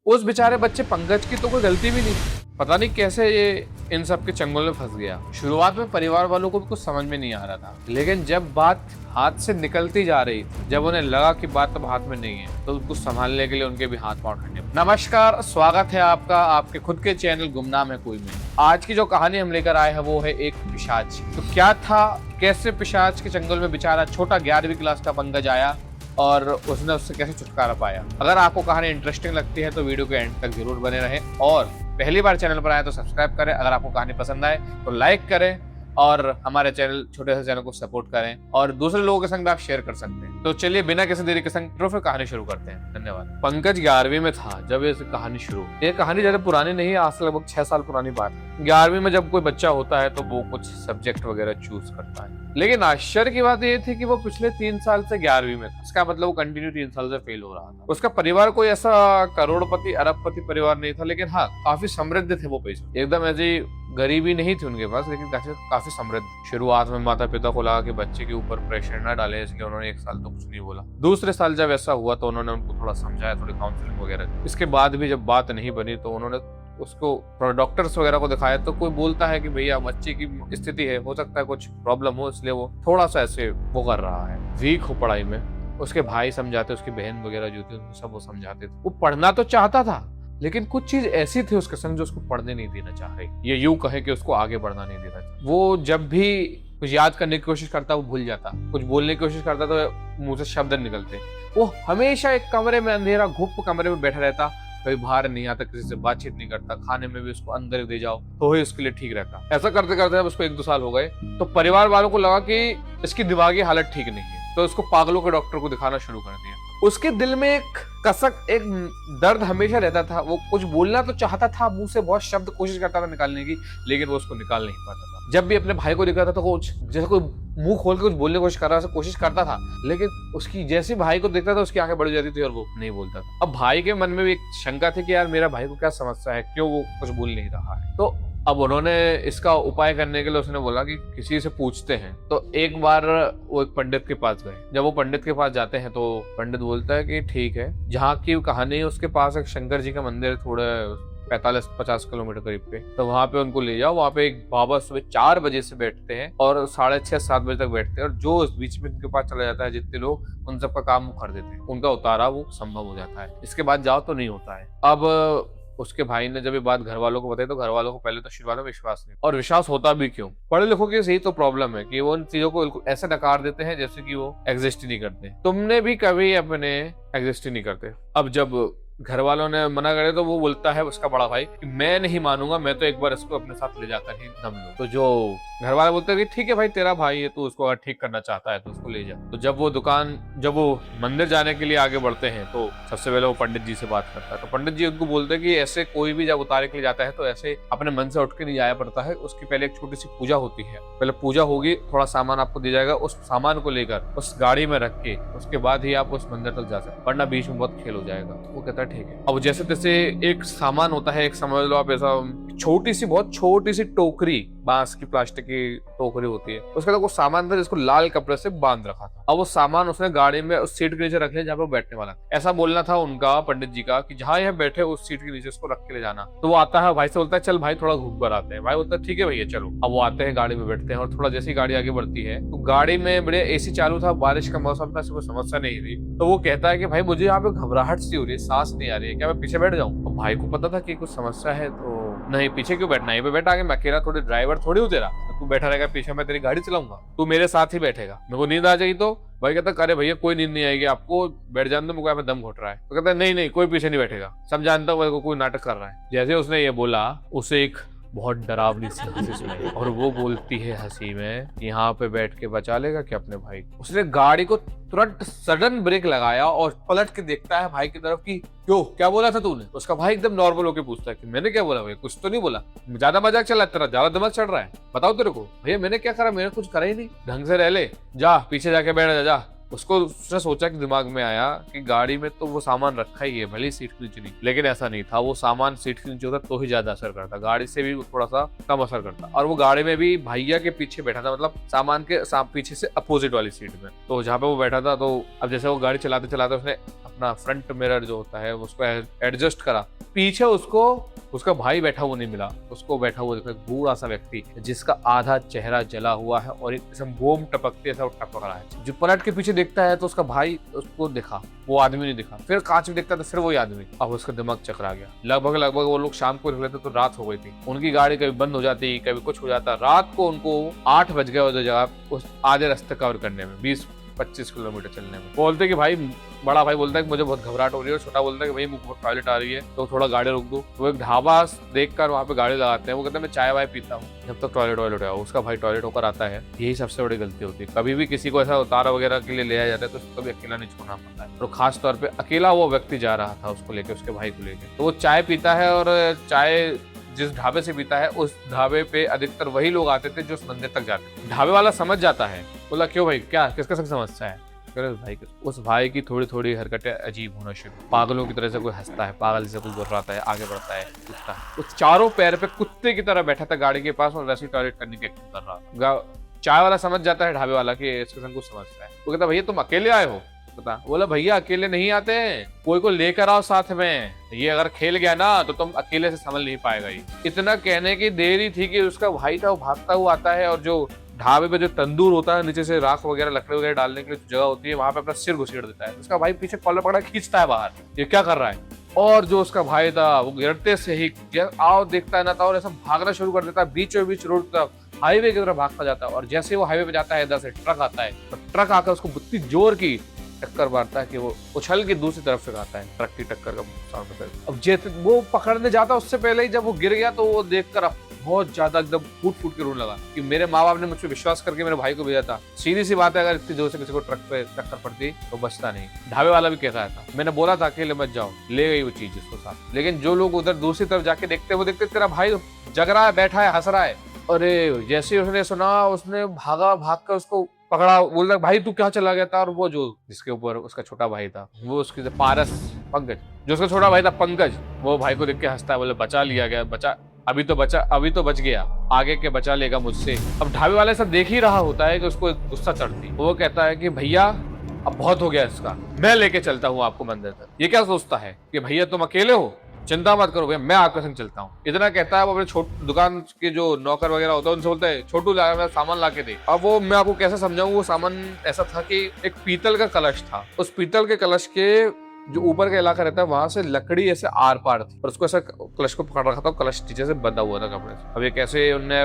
उस बेचारे बच्चे पंकज की तो कोई गलती भी नहीं, पता नहीं कैसे ये इन सब के चंगुल में फंस गया। शुरुआत में परिवार वालों को भी कुछ समझ में नहीं आ रहा था, लेकिन जब बात हाथ से निकलती जा रही थी, जब उन्हें लगा कि बात अब हाथ में नहीं है, तो उसको संभालने के लिए उनके भी हाथ पांव ठंडे। नमस्कार, स्वागत है आपका आपके खुद के चैनल गुमनाम है कोई में। आज की जो कहानी हम लेकर आए हैं वो है एक पिशाच। तो क्या था, कैसे पिशाच के चंगुल में बेचारा छोटा 11वीं क्लास का पंकज आया और उसने उससे कैसे छुटकारा पाया। अगर आपको कहानी इंटरेस्टिंग लगती है तो वीडियो के एंड तक जरूर बने रहें और पहली बार चैनल पर आए तो सब्सक्राइब करें। अगर आपको कहानी पसंद आए तो लाइक करें और हमारे छोटे से चैनल को सपोर्ट करें और दूसरे लोगों के संग भी आप शेयर कर सकते हैं। तो चलिए बिना किसी देरी के संग फिर कहानी शुरू करते हैं। धन्यवाद। पंकज 11वीं में था जब ये कहानी शुरू। ये कहानी ज्यादा पुरानी नहीं है, आज से लगभग 6 साल पुरानी बात है। 11वीं में जब कोई बच्चा होता है तो वो कुछ सब्जेक्ट वगैरह चूज करता है, लेकिन आश्चर्य की बात ये थी कि वो पिछले 3 साल से 11वीं में था। इसका मतलब वो कंटिन्यू 3 साल से फेल हो रहा था। उसका परिवार कोई ऐसा करोड़पति अरबपति परिवार नहीं था, लेकिन हाँ काफी समृद्ध थे वो पैसे। एकदम ऐसी गरीबी नहीं थी उनके पास, लेकिन काफी समृद्ध। शुरुआत में माता पिता को लगा कि बच्चे के ऊपर प्रेशर ना डाले, इसलिए उन्होंने 1 साल तो कुछ नहीं बोला। दूसरे साल जब ऐसा हुआ तो उन्होंने उनको थोड़ा समझाया, थोड़ी काउंसलिंग वगैरह। इसके बाद भी जब बात नहीं बनी तो उन्होंने उसको डॉक्टर्स वगैरह को दिखाया। तो कोई बोलता है कि भैया बच्चे की स्थिति है, हो सकता है कुछ प्रॉब्लम हो, इसलिए वो थोड़ा सा ऐसे वो कर रहा है, वीक हो पढ़ाई में। उसके भाई समझाते, उसकी बहन वगैरह जो थी सब वो समझाते थे। वो पढ़ना तो चाहता था, लेकिन कुछ चीज ऐसी थी उसके संग जो उसको पढ़ने नहीं देना चाह रही। ये यूं कहे कि उसको आगे बढ़ना नहीं देना चाह। वो जब भी कुछ याद करने की कोशिश करता वो भूल जाता, कुछ बोलने की कोशिश करता तो मुंह से शब्द निकलते। वो हमेशा एक कमरे में, अंधेरा घुप कमरे में बैठा रहता, कभी बाहर नहीं आता, किसी से बातचीत नहीं करता। खाने में भी उसको अंदर दे जाओ तो ही उसके लिए ठीक रहता। ऐसा करते करते जब उसको 1-2 साल हो गए तो परिवार वालों को लगा कि इसकी दिमागी हालत ठीक नहीं है, तो उसको पागलों के डॉक्टर को दिखाना शुरू कर दिया। उसके दिल में एक कसक, एक दर्द हमेशा रहता था। वो कुछ बोलना तो चाहता था, मुंह से बहुत शब्द कोशिश करता था निकालने की, लेकिन वो उसको निकाल नहीं पाता था। जब भी अपने भाई को दिखा था तो कुछ जैसे कोई मुंह खोल के कुछ बोलने की कोशिश कर रहा था, कोशिश करता था, लेकिन उसकी जैसे भाई को देखता था उसकी आंखें बढ़ जाती थी और वो नहीं बोलता था। अब भाई के मन में भी एक शंका थी कि यार मेरा भाई को क्या समस्या है, क्यों वो कुछ बोल नहीं रहा है। तो अब उन्होंने इसका उपाय करने के लिए उसने बोला कि किसी से पूछते हैं। तो एक बार वो एक पंडित के पास गए। जब वो पंडित के पास जाते हैं तो पंडित बोलता है कि ठीक है, जहाँ की कहानी है उसके पास एक शंकर जी का मंदिर थोड़ा 45-50 किलोमीटर करीब पे, तो वहां पे उनको ले जाओ। वहां पे एक बाबा सुबह 4 बजे से बैठते हैं और 6:30-7 बजे तक बैठते हैं, और जो उस बीच में उनके पास चला जाता है जितने लोग, उन सबका काम वो कर देते हैं, उनका उतारा वो संभव हो जाता है। इसके बाद जाओ तो नहीं होता है। अब उसके भाई ने जब ये बात घर वालों को बताई तो घर वालों को पहले तो शुरुआत में विश्वास नहीं, और विश्वास होता भी क्यों, पढ़े लिखों की सही तो प्रॉब्लम है कि वो उन चीजों को ऐसे नकार देते हैं जैसे कि वो एग्जिस्ट ही नहीं करते। तुमने भी कभी अपने एग्जिस्ट ही नहीं करते। अब जब घर वालों ने मना करे तो वो बोलता है उसका बड़ा भाई कि मैं नहीं मानूंगा, मैं तो एक बार इसको अपने साथ ले जाकर ही दम लूं। तो जो घर वाले बोलते हैं कि ठीक है भाई, तेरा भाई है तो उसको अगर ठीक करना चाहता है तो उसको ले जा। तो जब वो मंदिर जाने के लिए आगे बढ़ते हैं तो सबसे पहले वो पंडित जी से बात करता है। तो पंडित जी उनको बोलते हैं कि ऐसे कोई भी जब उतारे के लिए जाता है तो ऐसे अपने मन से उठ के नहीं जाया पड़ता है, उसकी पहले एक छोटी सी पूजा होती है। पहले पूजा होगी, थोड़ा सामान आपको दिया जाएगा, उस सामान को लेकर उस गाड़ी में रख के उसके बाद ही आप उस मंदिर तक जा सकते, वरना बीच में बहुत खेल हो जाएगा। वो कहता है ठीक है। अब जैसे तैसे एक सामान होता है, एक समझ लो आप ऐसा छोटी सी, बहुत छोटी सी टोकरी, बांस की प्लास्टिक की टोकरी होती है, उसके अंदर वो सामान था जिसको लाल कपड़े से बांध रखा था। अब वो सामान उसने गाड़ी में उस सीट के नीचे रख लिया जहाँ पे वो बैठने वाला। ऐसा बोलना था उनका पंडित जी का कि जहाँ यह बैठे उस सीट के नीचे उसको रख के ले जाना। तो वो आता है, भाई से बोलता है चल भाई थोड़ा घूम कर आते हैं। भाई बोलता है ठीक है भैया चलो। अब वो आते हैं, गाड़ी में बैठते हैं, और थोड़ा जैसी गाड़ी आगे बढ़ती है तो गाड़ी में बड़े एसी चालू था, बारिश का मौसम था, कोई समस्या नहीं थी। तो वो कहता है कि भाई मुझे यहाँ पे घबराहट सी हो रही है, सांस नहीं आ रही है, क्या मैं पीछे बैठ जाऊँ? तो भाई को पता था कि कुछ समस्या है, तो नहीं पीछे क्यों बैठना, यहीं पे बैठा आगे, मैं अकेला थोड़ी ड्राइवर थोड़ी हूँ तेरा, तू बैठा रहेगा पीछे, मैं तेरी गाड़ी चलाऊंगा, तू मेरे साथ ही बैठेगा, मेरे को नींद आ जाएगी। तो भाई कहता अरे भैया कोई नींद नहीं आएगी आपको, बैठ जाने दो, मुझे यहाँ पे दम घुट रहा है। तो कहता है नहीं कोई पीछे नहीं बैठेगा, सब जानता हूँ कोई नाटक कर रहा है। जैसे उसने ये बोला उसे एक बहुत डरावनी सी हंसी सुनाई, और वो बोलती है हंसी में, यहाँ पे बैठ के बचा लेगा क्या अपने भाई को? उसने गाड़ी को तुरंत सडन ब्रेक लगाया और पलट के देखता है भाई की तरफ कि क्यों, क्या बोला था तूने? उसका भाई एकदम नॉर्मल होके पूछता है कि मैंने क्या बोला भैया, कुछ तो नहीं बोला, ज्यादा मजाक चला तेरा, ज्यादा दिमाग चढ़ रहा है, बताओ तेरे को। भैया मैंने क्या करा, मैंने कुछ करा ही नहीं, ढंग से रह ले, जा पीछे जाके बैठ जा। उसको उसने सोचा कि दिमाग में आया कि गाड़ी में तो वो सामान रखा ही है, भले सीट के नीचे नहीं, लेकिन ऐसा नहीं था। वो सामान सीट के नीचे होता तो ही ज्यादा असर करता, गाड़ी से भी थोड़ा सा कम असर करता। और वो गाड़ी में भी भैया के पीछे बैठा था, मतलब सामान के पीछे से अपोजिट वाली सीट में, तो जहाँ पे वो बैठा था। तो अब जैसे वो गाड़ी चलाते चलाते उसने अपना फ्रंट मिरर जो होता है उसको एडजस्ट करा, पीछे उसको उसका भाई बैठा हुआ नहीं मिला, उसको बैठा हुआ देखा एक बूढ़ा सा व्यक्ति जिसका आधा चेहरा जला हुआ है और एक किस्म बोम टपकते ऐसा टपक रहा है। जो पलट के पीछे देखता है तो उसका भाई उसको दिखा, वो आदमी नहीं दिखा। फिर कांच में देखता तो फिर वही आदमी। अब उसका दिमाग चकरा गया। लगभग वो लोग शाम को निकले थे तो रात हो गई थी। उनकी गाड़ी कभी बंद हो जाती, कभी कुछ हो जाता। रात को उनको 8 बज गए उधर जगह उस आधे रास्ते कवर करने में, 20-25 किलोमीटर चलने में। बोलते कि भाई, बड़ा भाई बोलता है कि मुझे बहुत घबराहट हो रही है, और छोटा बोलता है कि भाई मुझे बहुत टॉयलेट आ रही है तो थोड़ा गाड़ी रोक दो। वो एक ढाबा देखकर वहाँ पे गाड़ी लगाते हैं। वो कहते हैं मैं चाय वाय पीता हूँ जब तक टॉयलेट वॉयलेट है। उसका भाई टॉयलेट होकर आता है। यही सबसे बड़ी गलती होती है। कभी भी किसी को ऐसा उतारा वगैरह के लिए ले जाया जाता है तो उसको कभी अकेला नहीं छोड़ना पड़ता है। और खास तौर पर अकेला वो व्यक्ति जा रहा था उसको लेकर, उसके भाई को लेकर। तो वो चाय पीता है और चाय जिस ढाबे से पीता है उस ढाबे पे अधिकतर वही लोग आते थे जो उस मंदिर तक जाते थे। ढाबे वाला समझ जाता है, बोला क्यों भाई, क्या किसका संग समस्या है? उस भाई की थोड़ी थोड़ी हरकतें अजीब होना शुरू। पागलों की तरह से कोई हंसता है, पागल जैसे कोई गुर्राता है, आगे बढ़ता है, उठता है। वो चारों पैर पे कुत्ते की तरह बैठा था गाड़ी के पास और वैसे ही टॉयलेट करने की एक्टिंग कर रहा था। चाय वाला समझ जाता है ढाबे वाला कि इसके संग कुछ समस्या है। वो कहता भैया तुम अकेले आए हो? पता बोला भैया अकेले नहीं आते हैं, कोई को लेकर आओ साथ में। ये अगर खेल गया ना तो तुम अकेले से संभल नहीं पाएगा। ये इतना कहने की देरी थी कि उसका भाई था वो भागता हुआ आता है और जो ढाबे पे जो तंदूर होता है नीचे से राख वगैरह लकड़ी वगैरह डालने के लिए जगह होती है, वहां पे अपना सिर घुसेड़ देता है। उसका भाई पीछे कॉलर पकड़ा खींचता है बाहर, ये क्या कर रहा है? और जो उसका भाई था वो गिरते से ही आओ देखता है ना था और ऐसा भागना शुरू कर देता है बीचों बीच रोड तक, हाईवे की तरफ भागता जाता है। और जैसे वो हाईवे पे जाता है इधर से ट्रक आता है और ट्रक आकर उसको इतनी जोर की टक्कर मारता है कि वो उछल के दूसरी तरफ से आता है। ट्रक की टक्कर का साउंड। अब जैसे वो पकड़ने जाता उससे पहले ही जब वो गिर गया तो वो देखकर बहुत ज्यादा एकदम फूट फूट के रोने लगा कि मेरे माँ बाप ने मुझ पर विश्वास करके मेरे भाई को भेजा था। सीधी सी बात है, अगर इतनी जोर से किसी को ट्रक पे टक्कर पड़ती तो बचता नहीं। ढाबे वाला भी कह रहा था, मैंने बोला था अकेले मत जाओ, ले गई वो चीज उसको साथ। लेकिन जो लोग उधर दूसरी तरफ जाके देखते वो देखते तेरा भाई जग रहा है, बैठा है, हंस रहा है। अरे जैसे ही उसने सुना उसने भाग कर उसको पकड़ा। बोल रहा भाई तू क्या चला गया था? और वो जो जिसके ऊपर उसका छोटा भाई था वो उसके पारस पंकज, जो उसका छोटा भाई था पंकज, वो भाई को देख के हंसता है, बोले बचा लिया गया, बचा अभी तो बच गया, आगे के बचा लेगा मुझसे। अब ढाबे वाले सब देख ही रहा होता है कि उसको गुस्सा चढ़ती। वो कहता है कि भैया अब बहुत हो गया इसका, मैं लेके चलता हूँ आपको मंदिर तक। ये क्या सोचता है कि भैया तुम अकेले हो, चिंता मत करो भैया मैं आपके संग चलता हूँ। इतना कहता है। वो अपने दुकान के जो नौकर वगैरह होता है उनसे बोलता है छोटू सामान ला के दे। अब वो मैं आपको कैसे समझाऊं, वो सामान ऐसा था कि एक पीतल का कलश था। उस पीतल के कलश के जो ऊपर का इलाका रहता है वहां से लकड़ी ऐसे आर पार थी और उसको ऐसा कलश को पकड़ रखा था। कलश नीचे से बंधा हुआ था कपड़े से। अब ये कैसे उनने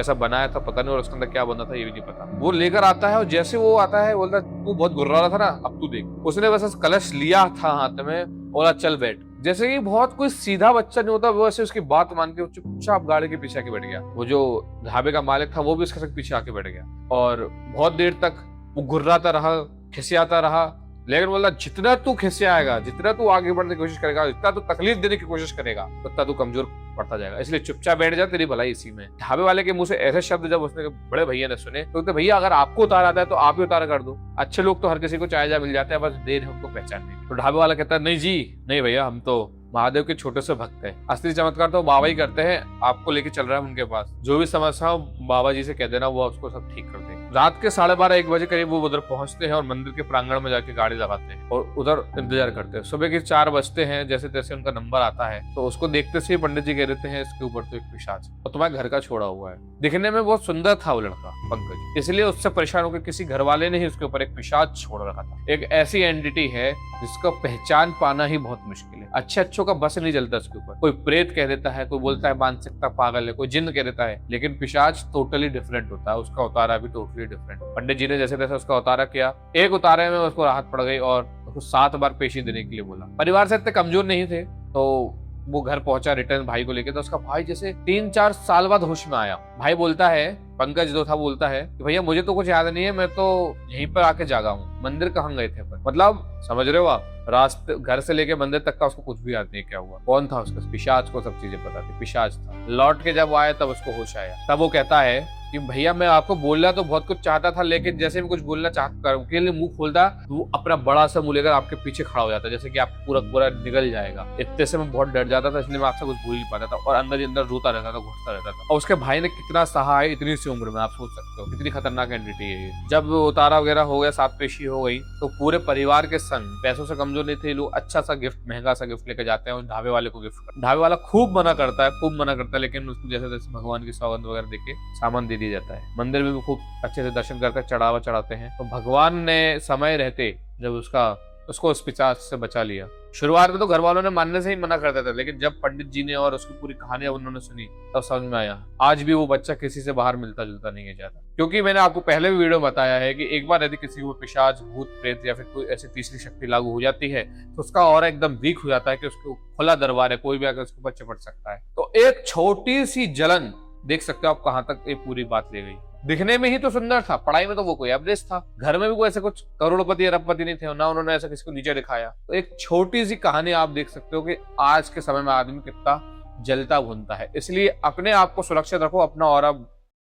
ऐसा बनाया था पता नहीं, और उसके अंदर क्या बना था ये भी नहीं पता। वो लेकर आता है और जैसे वो आता है बोलता तू बहुत गुर्रा रहा था ना, अब तू देख। उसने बस कलश लिया था हाथ में, बोला चल बैठ। जैसे कि बहुत कोई सीधा बच्चा नहीं होता वैसे उसकी बात मान के चुपचाप गाड़ी के पीछे आके बैठ गया। वो जो ढाबे का मालिक था वो भी उसके पीछे आके बैठ गया और बहुत देर तक वो गुर्राता रहा, खिसियाता रहा। लेकिन बोला जितना तू खिसियाएगा, जितना तू आगे बढ़ने की कोशिश करेगा, जितना तू तकलीफ देने की कोशिश करेगा, उतना तू कमजोर पड़ता जाएगा। इसलिए चुपचाप बैठ जा, तेरी भलाई इसी में। ढाबे वाले के मुंह से ऐसे शब्द जब उसने बड़े भैया ने सुने तो कहते भैया अगर आपको उतार आता है तो आप ही उतार कर दो। अच्छे लोग तो हर किसी को चाय जा मिल जाते हैं, बस देर है उनको पहचानने। तो ढाबे वाला कहता है नहीं जी नहीं भैया, हम तो महादेव के छोटे से भक्त हैं, असली चमत्कार तो बाबा ही करते हैं, आपको लेके चल रहा है उनके पास। जो भी समस्या हो बाबा जी से कह देना, वो उसको सब ठीक कर देंगे। रात के 12:30-1 बजे करीब वो उधर पहुंचते हैं और मंदिर के प्रांगण में जाके गाड़ी लगाते हैं और उधर इंतजार करते हैं। सुबह के 4 बजते हैं, जैसे तैसे उनका नंबर आता है तो उसको देखते से पंडित जी कह देते हैं इसके ऊपर तो एक पिशाच और तुम्हारे घर का छोड़ा हुआ है। दिखने में बहुत सुंदर था वो लड़का पंकज, इसलिए उससे परेशान होकर किसी घर वाले ने ही उसके ऊपर एक पिशाच छोड़ रखा था। एक ऐसी एंटिटी है जिसका पहचान पाना ही बहुत मुश्किल है। अच्छे अच्छों का बस नहीं चलता उसके ऊपर। कोई प्रेत कह देता है, कोई बोलता है मानसिकता पागल है, कोई जिन्न कह देता है, लेकिन पिशाच टोटली डिफरेंट होता है। उसका उतारा भी टोटली डिफरेंट। पंडित जी ने जैसे तैसे उसका उतारा किया। एक उतारे में उसको राहत पड़ गई और उसको 7 बार पेशी देने के लिए बोला। परिवार से इतने कमजोर नहीं थे तो वो घर पहुंचा रिटर्न भाई को लेके। तो उसका भाई जैसे 3-4 साल बाद होश में आया। भाई बोलता है, पंकज जो था बोलता है कि भैया मुझे तो कुछ याद नहीं है, मैं तो यहीं पर आके जागा हूँ। मंदिर कहाँ गए थे पर? मतलब समझ रहे हो आप, रास्ते घर से लेके मंदिर तक का उसको कुछ भी याद नहीं क्या हुआ, कौन था उसका। पिशाच को सब चीजें पता थी, पिशाच था। लौट के जब आया तब उसको होश आया। तब वो कहता है कि भैया मैं आपको बोलना तो बहुत कुछ चाहता था, लेकिन जैसे मैं कुछ बोलना चाहता के लिए मुंह खोलता तो वो अपना बड़ा सा मुंह लेकर आपके पीछे खड़ा हो जाता, जैसे कि आप पूरा पूरा निकल जाएगा। इतने से मैं बहुत डर जाता था, इसलिए मैं आपसे कुछ भूल नहीं पाता था और अंदर ही अंदर रोता रहता था, घुटता रहता था। और उसके भाई ने कितना सहा है इतनी सी उम्र में, आप सोच सकते हो कितनी खतरनाक एंटिटी है ये। जब उतारा वगैरह हो गया, सात पेशी हो गई, तो पूरे परिवार के संग, पैसों से कमजोर नहीं थे लोग, अच्छा सा गिफ्ट, महंगा सा गिफ्ट लेके जाते हैं और ढाबे वाले को गिफ्ट। ढाबे वाला खूब मना करता है, खूब मना करता है, लेकिन उसको जैसे जैसे भगवान की सौगंध वगैरह देके सामान दे दिया जाता है। मंदिर में भी खूब अच्छे से दर्शन करके चढ़ावा चढ़ाते हैं। तो भगवान ने समय रहते जब उसको उस पिशाच से बचा लिया। शुरुआत में तो घर वालों ने मानने से ही मना करते थे, लेकिन जब पंडित जी ने और उसकी पूरी कहानी उन्होंने सुनी तब समझ में आया आज भी वो बच्चा किसी से बाहर मिलता जुलता नहीं है ज्यादा। क्योंकि मैंने आपको पहले भी वीडियो बताया है कि एक बार यदि किसी को पिशाच, भूत, प्रेत या फिर कोई ऐसी तीसरी शक्ति लागू हो जाती है तो उसका ऑरा एकदम वीक हो जाता है कि उसको खुला दरबार है, कोई भी आकर उसके ऊपर चिपट सकता है। तो एक छोटी सी जलन देख सकते हो आप कहां तक ये पूरी बात ले गई। दिखने में ही तो सुंदर था, पढ़ाई में तो वो कोई एवरेज था, घर में भी कोई ऐसे कुछ करोड़पति अरबपति नहीं थे, ना उन्होंने ऐसा किसी को नीचे दिखाया। तो एक छोटी सी कहानी आप देख सकते हो कि आज के समय में आदमी कितना जलता भुनता है। इसलिए अपने आप को सुरक्षित रखो, अपना ऑरा